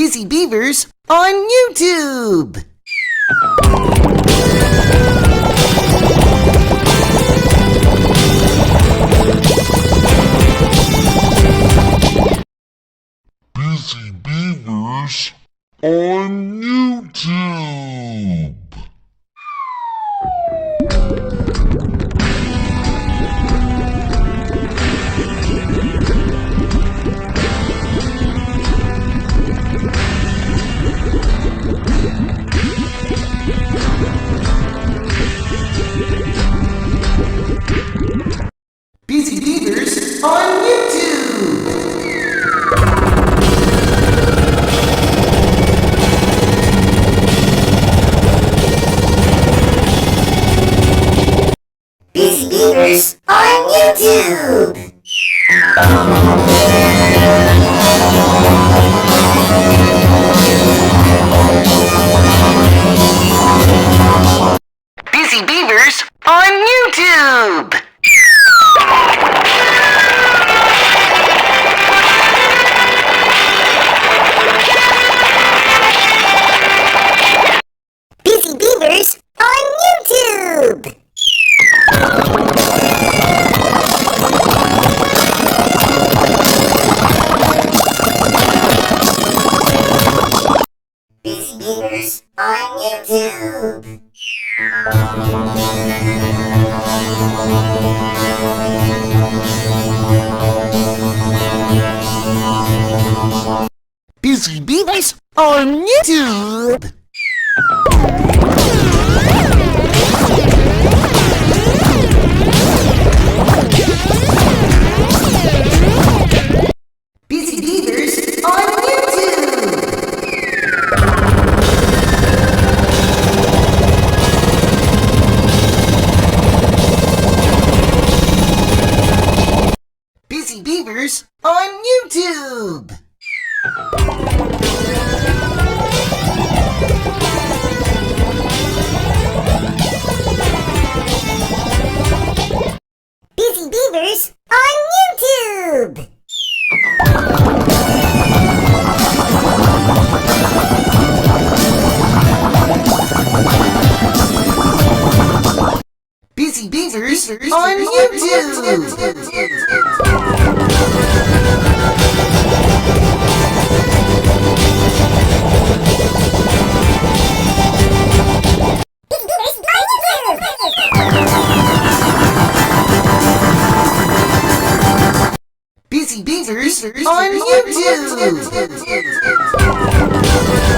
Busy Beavers on YouTube. Busy Beavers on YouTube. Busy Beavers on YouTube. Busy Beavers on YouTube. Busy Beavers on YouTube. Busy Beavers on YouTube. Busy Beavers on YouTube. Busy Beavers on YouTube. Busy Beavers on YouTube. Busy Beavers on YouTube. Busy Beavers on YouTube. Busy Beavers on YouTube. Busy Beavers on YouTube.